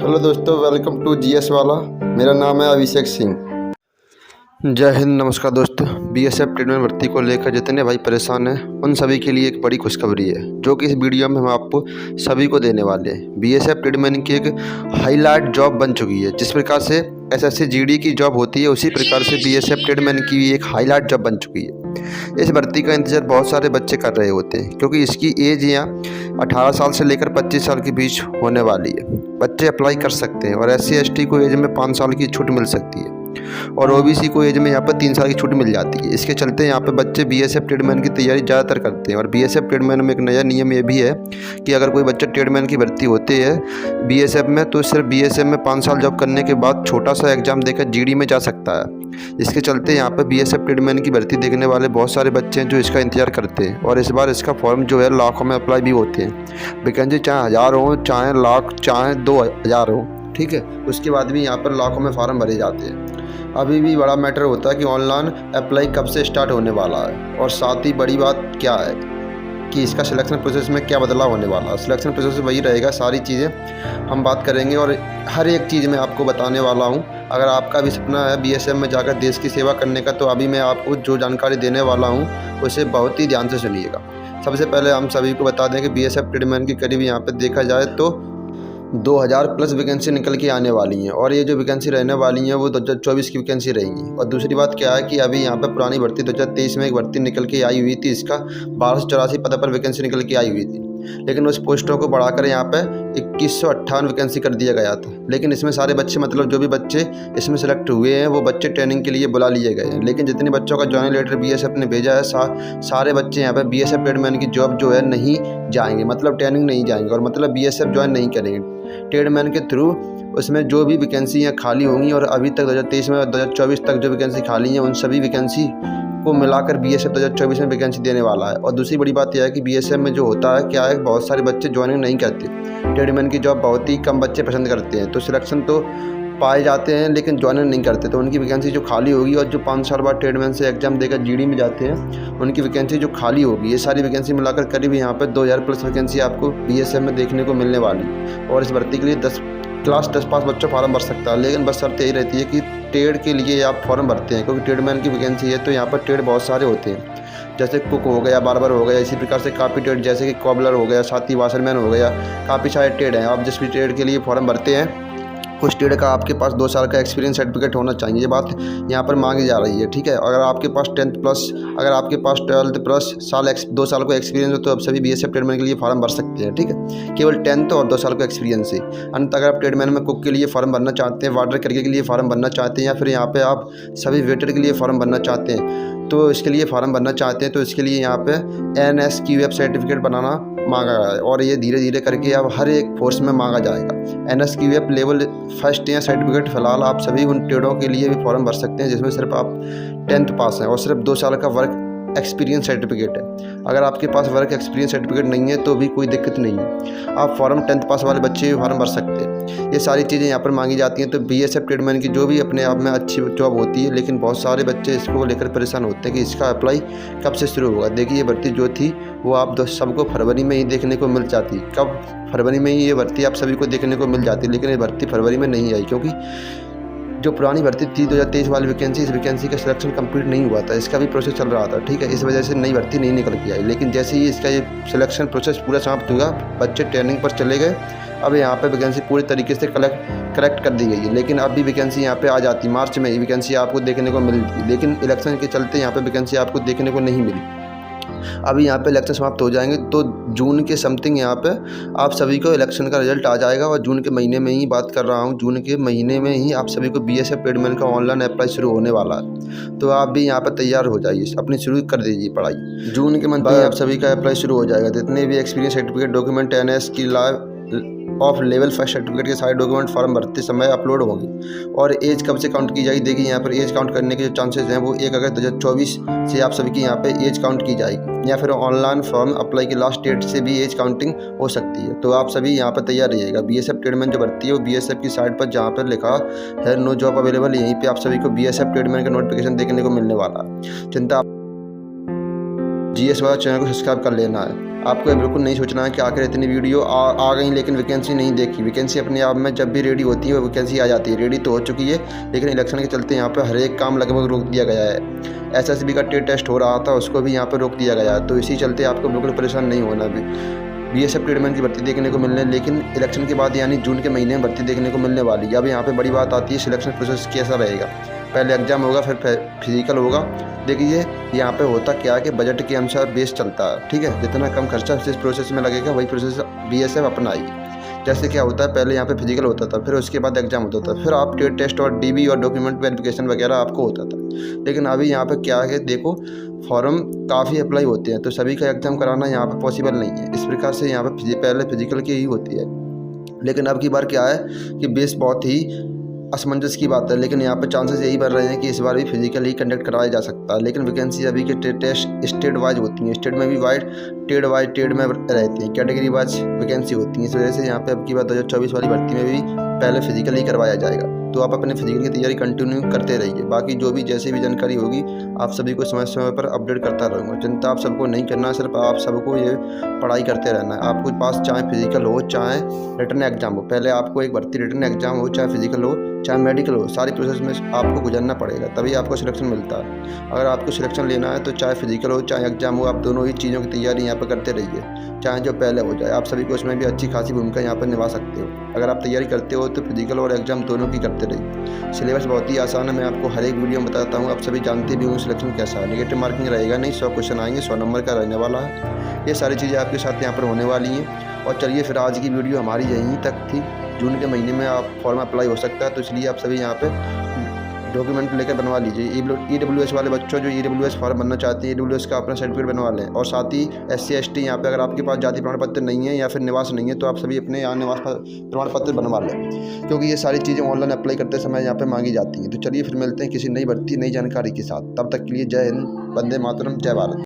Hello दोस्तों, welcome to GS वाला। मेरा नाम है अभिषेक सिंह। जय हिंद, नमस्कार दोस्तों। बीएसएफ ट्रेडमैन भर्ती को लेकर जितने भाई परेशान हैं उन सभी के लिए एक बड़ी खुशखबरी है, जो कि इस वीडियो में हम आपको सभी को देने वाले हैं। बीएसएफ ट्रेडमैन की एक हाईलाइट जॉब बन चुकी है। जिस प्रकार से एसएससी जीडी की जॉब होती है, उसी प्रकार से बीएसएफ ट्रेडमैन की भी एक हाईलाइट जॉब बन चुकी है। इस भर्ती का इंतजार बहुत सारे बच्चे कर रहे होते हैं, क्योंकि इसकी एज यहाँ 18 साल से लेकर 25 साल के बीच होने वाली है। बच्चे अप्लाई कर सकते हैं और एससी एसटी को एज में 5 साल की छूट मिल सकती है और ओबीसी को एज में यहाँ पर 3 साल की छूट मिल जाती है। इसके चलते यहाँ पे बच्चे बीएसएफ ट्रेडमैन की तैयारी ज़्यादातर करते हैं। और बीएसएफ ट्रेडमैन में एक नया नियम ये भी है कि अगर कोई बच्चा ट्रेडमैन की भर्ती होती है बीएसएफ में, तो सिर्फ बीएसएफ में 5 साल जॉब करने के बाद छोटा सा एग्जाम देकर जीडी में जा सकता है। इसके चलते यहाँ पर बीएसएफ ट्रेडमैन की भर्ती देखने वाले बहुत सारे बच्चे हैं जो इसका इंतजार करते हैं। और इस बार इसका फॉर्म जो है लाखों में अप्लाई भी होते हैं। वैकेंसी चाहे 1000 हो, चाहे लाख, चाहे 2000 हो, ठीक है, उसके बाद भी यहाँ पर लाखों में फार्म भरे जाते हैं। अभी भी बड़ा मैटर होता है कि ऑनलाइन अप्लाई कब से स्टार्ट होने वाला है, और साथ ही बड़ी बात क्या है कि इसका सिलेक्शन प्रोसेस में क्या बदलाव होने वाला है। सिलेक्शन प्रोसेस वही रहेगा, सारी चीज़ें हम बात करेंगे और हर एक चीज़ मैं आपको बताने वाला हूँ। अगर आपका भी सपना है बीएसएफ में जाकर देश की सेवा करने का, तो अभी मैं आपको जो जानकारी देने वाला हूँ उसे बहुत ही ध्यान से सुनिएगा। सबसे पहले हम सभी को बता दें कि बीएसएफ ट्रेडमैन की करीब यहाँ पर देखा जाए तो 2000 प्लस वैकेंसी निकल के आने वाली हैं, और ये जो वैकेंसी रहने वाली हैं वो 2024 की वैकेंसी रहेंगी। और दूसरी बात क्या है कि अभी यहाँ पे पुरानी भर्ती 2023 में एक भर्ती निकल के आई हुई थी, इसका 1284 पद पर वैकेंसी निकल के आई हुई थी, लेकिन उस पोस्टों को बढ़ाकर यहाँ पे 2158 वैकेंसी कर दिया गया था। लेकिन इसमें सारे बच्चे, मतलब जो भी बच्चे इसमें सेलेक्ट हुए हैं वो बच्चे ट्रेनिंग के लिए बुला लिए गए हैं। लेकिन जितने बच्चों का ज्वाइनिंग लेटर बीएसएफ ने भेजा है, सारे बच्चे यहाँ पे बीएसएफ ट्रेडमैन की जॉब जो है नहीं जाएंगे, मतलब ट्रेनिंग नहीं जाएंगे, और मतलब बीएसएफ ज्वाइन नहीं करेंगे ट्रेडमैन के थ्रू। उसमें जो भी वैकेंसी खाली होंगी, और अभी तक 2023 में 2024 तक जो वैकेंसी खाली हैं उन सभी वैकेंसी को मिलाकर बीएसएफ 2024 में वैकेंसी देने वाला है। और दूसरी बड़ी बात यह है कि बीएसएफ में जो होता है क्या है, बहुत सारे बच्चे ज्वाइनिंग नहीं करते। ट्रेडमैन की जॉब बहुत ही कम बच्चे पसंद करते हैं, तो सिलेक्शन तो पाए जाते हैं लेकिन ज्वाइनिंग नहीं करते। तो उनकी वैकेंसी जो खाली होगी, और जो 5 साल बाद ट्रेडमैन से एग्जाम देकर जीडी में जाते हैं, उनकी वैकेंसी जो खाली होगी, ये सारी वैकेंसी मिलाकर करीब यहाँ पर 2000 प्लस वैकेंसी आपको बीएसएफ में देखने को मिलने वाली। और इस भर्ती के लिए 10 पास बच्चों फॉर्म भर सकता है, लेकिन बस शर्त यही रहती है कि ट्रेड के लिए आप फॉर्म भरते हैं, क्योंकि ट्रेडमैन की वैकेंसी है। तो यहाँ पर ट्रेड बहुत सारे होते हैं, जैसे कुक हो गया, बार्बर हो गया, इसी प्रकार से काफ़ी ट्रेड जैसे कि कॉबलर हो गया, साथी वाशरमैन हो गया, काफ़ी सारे ट्रेड हैं। आप जिस भी ट्रेड के लिए फॉर्म भरते हैं उस ट्रेड का आपके पास 2 साल का एक्सपीरियंस सर्टिफिकेट होना चाहिए। ये बात यहाँ पर मांगी जा रही है, ठीक है। अगर आपके पास 10th प्लस, अगर आपके पास 12th प्लस 2 साल का एक्सपीरियंस हो, तो आप सभी बीएसएफ ट्रेडमैन के लिए फॉर्म भर सकते हैं, ठीक है। केवल 10th और 2 साल का एक्सपीरियंस है। अन्यथा अगर आप ट्रेडमैन में कुक के लिए फॉर्म भरना चाहते हैं, वाटर करके के लिए फॉर्म भरना चाहते हैं, या फिर यहाँ पे आप सभी वेटर के लिए फॉर्म भरना चाहते हैं, तो इसके लिए फॉर्म भरना चाहते हैं, तो इसके लिए यहाँ पे NSQF सर्टिफिकेट बनाना मांगा गया है। और ये धीरे धीरे करके अब हर एक फोर्स में मांगा जाएगा। NSQF लेवल 1 या सर्टिफिकेट फिलहाल आप सभी उन ट्रेडों के लिए भी फॉर्म भर सकते हैं जिसमें सिर्फ आप 10th पास हैं और सिर्फ 2 साल का वर्क एक्सपीरियंस सर्टिफिकेट है। अगर आपके पास वर्क एक्सपीरियंस सर्टिफिकेट नहीं है तो भी कोई दिक्कत नहीं है, आप फॉर्म 10th पास वाले बच्चे भी फॉर्म भर सकते हैं। ये सारी चीज़ें यहाँ पर मांगी जाती हैं। तो बीएसएफ ट्रेडमैन की जो भी अपने आप में अच्छी जॉब होती है, लेकिन बहुत सारे बच्चे इसको लेकर परेशान होते हैं कि इसका अप्लाई कब से शुरू होगा। देखिए, ये भर्ती जो थी वो आप सबको फरवरी में ही देखने को मिल जाती। कब? फरवरी में ही ये भर्ती आप सभी को देखने को मिल जाती, लेकिन ये भर्ती फरवरी में नहीं आई, क्योंकि जो पुरानी भर्ती थी 2023 वाली वैकेंसी, इस वैकेंसी का सिलेक्शन कंप्लीट नहीं हुआ था, इसका भी प्रोसेस चल रहा था, ठीक है। इस वजह से नई भर्ती नहीं निकल के आई। लेकिन जैसे ही इसका ये सिलेक्शन प्रोसेस पूरा समाप्त हुआ, बच्चे ट्रेनिंग पर चले गए, अब यहाँ पे वैकेंसी पूरी तरीके से करेक्ट कर दी गई है। लेकिन अब भी वैकेंसी यहाँ पे आ जाती, मार्च में ही वैकेंसी आपको देखने को मिलती, लेकिन इलेक्शन के चलते यहाँ पे वैकेंसी आपको देखने को नहीं मिली। अभी यहाँ पे इलेक्शन समाप्त हो जाएंगे तो जून के समथिंग यहाँ पे आप सभी को इलेक्शन का रिजल्ट आ जाएगा। और जून के महीने में ही बात कर रहा हूँ, जून के महीने में ही आप सभी को बीएसएफ ट्रेडमैन का ऑनलाइन अप्लाई शुरू होने वाला है। तो आप भी यहाँ पर तैयार हो जाइए, अपनी शुरू कर दीजिए पढ़ाई। जून के मंथ में आप सभी का अप्लाई शुरू हो जाएगा। जितने भी एक्सपीरियंस सर्टिफिकेट, डॉक्यूमेंट, NS की ऑफ लेवल 1 सर्टिफिकेट के सारे डॉक्यूमेंट फॉर्म भरते समय अपलोड होंगे। और एज कब से काउंट की जाएगी, देखिए यहाँ पर एज काउंट करने के जो चांसेस हैं वो 1 अगस्त 2024 से आप सभी की यहाँ पे एज काउंट की जाएगी, या फिर ऑनलाइन फॉर्म अप्लाई की लास्ट डेट से भी एज काउंटिंग हो सकती है। तो आप सभी यहाँ पर तैयार रहिएगा। बीएसएफ ट्रेडमैन जो भर्ती है वो बीएसएफ की साइट पर जहाँ पर लिखा है नो जॉब अवेलेबल, यहीं पर आप सभी को बीएसएफ ट्रेडमैन का नोटिफिकेशन देखने को मिलने वाला है। चिंता GS वाला चैनल को सब्सक्राइब कर लेना है। आपको ये बिल्कुल नहीं सोचना है कि आखिर इतनी वीडियो आ गई लेकिन वैकेंसी नहीं देखी। वैकेंसी अपने आप में जब भी रेडी होती है वैकेंसी आ जाती है। रेडी तो हो चुकी है लेकिन इलेक्शन के चलते यहाँ पर हर एक काम लगभग रोक दिया गया है। SSB का ट्रेड टेस्ट हो रहा था, उसको भी यहाँ पर रोक दिया गया है। तो इसी चलते आपको बिल्कुल परेशान नहीं होना। भी BSF ट्रेडमैन की भर्ती देखने को मिलने, लेकिन इलेक्शन के बाद यानी जून के महीने में भर्ती देखने को मिलने वाली है। अब यहाँ पे बड़ी बात आती है सिलेक्शन प्रोसेस कैसा रहेगा। पहले एग्जाम होगा, फिर फिजिकल होगा। देखिए यहाँ पे होता क्या है कि बजट के अनुसार बेस चलता है, ठीक है। जितना कम खर्चा इस प्रोसेस में लगेगा वही प्रोसेस BSF अपनाएगी। जैसे क्या होता है, पहले यहाँ पे फिजिकल होता था, फिर उसके बाद एग्जाम होता था, फिर आप ट्रेड टेस्ट और DB और डॉक्यूमेंट वेरिफिकेशन वगैरह आपको होता था। लेकिन अभी यहाँ पे क्या है, देखो फॉर्म काफ़ी अप्लाई होते हैं तो सभी का एग्जाम कराना यहाँ पे पॉसिबल नहीं है। इस प्रकार से यहाँ पे पहले फिजिकल की ही होती है। लेकिन अब की बार क्या है कि बेस बहुत ही असमंजस की बात है, लेकिन यहाँ पे चांसेस यही बढ़ रहे हैं कि इस बार भी फिजिकल ही कंडक्ट कराया जा सकता है। लेकिन वैकेंसी अभी के टेस्ट स्टेट वाइज होती हैं, स्टेट में भी वाइज ट्रेड में रहती हैं, कैटेगरी वाइज वैकेंसी होती हैं। इस वजह से यहाँ पे अब की बार 2024 वाली भर्ती में भी पहले फिजिकल ही करवाया जाएगा। तो आप अपने फिजिकल की तैयारी कंटिन्यू करते रहिए। बाकी जो भी जैसे भी जानकारी होगी आप सभी को समय समय पर अपडेट करता रहूँगा। चिंता आप सबको नहीं करना है, सिर्फ आप सबको ये पढ़ाई करते रहना है। आपके पास चाहे फिजिकल हो चाहे रिटर्न एग्जाम हो, पहले आपको एक भर्ती रिटर्न एग्जाम हो, चाहे फिजिकल हो चाहे मेडिकल हो, सारी प्रोसेस में आपको गुजरना पड़ेगा, तभी आपको सिलेक्शन मिलता है। अगर आपको सिलेक्शन लेना है तो चाहे फिजिकल हो चाहे एग्जाम हो, आप दोनों ही चीज़ों की तैयारी यहाँ पर करते रहिए, चाहे जो पहले हो जाए। आप सभी को उसमें भी अच्छी खासी भूमिका यहाँ पर निभा सकते हो। अगर आप तैयारी करते हो तो फिजिकल और एग्जाम दोनों की करते रहिए। सिलेबस बहुत ही आसान है, मैं आपको हर एक वीडियो में बताता हूँ। आप सभी जानते भी होंगे सिलेक्शन कैसा है। नेगेटिव मार्किंग रहेगा नहीं, 100 क्वेश्चन आएंगे, 100 नंबर का रहने वाला है। ये सारी चीज़ें आपके साथ यहाँ पर होने वाली हैं। और चलिए फिर आज की वीडियो हमारी यहीं तक थी। जून के महीने में आप फॉर्म अप्लाई हो सकता है, तो इसलिए आप सभी यहाँ पे डॉक्यूमेंट लेकर बनवा लीजिए। EWS वाले बच्चों जो EWS फॉर्म बनना चाहते हैं, EWS का अपना सर्टिफिकेट बनवा लें। और साथ ही SC ST यहाँ पे अगर आपके पास जाति प्रमाण पत्र नहीं है या फिर निवास नहीं है तो आप सभी अपने यहाँ निवास प्रमाण पत्र बनवा लें, क्योंकि ये सारी चीज़ें ऑनलाइन अप्लाई करते समय यहाँ पे मांगी जाती हैं। तो चलिए फिर मिलते हैं किसी नई भर्ती नई जानकारी के साथ। तब तक के लिए जय हिंद, वंदे मातरम, जय भारत।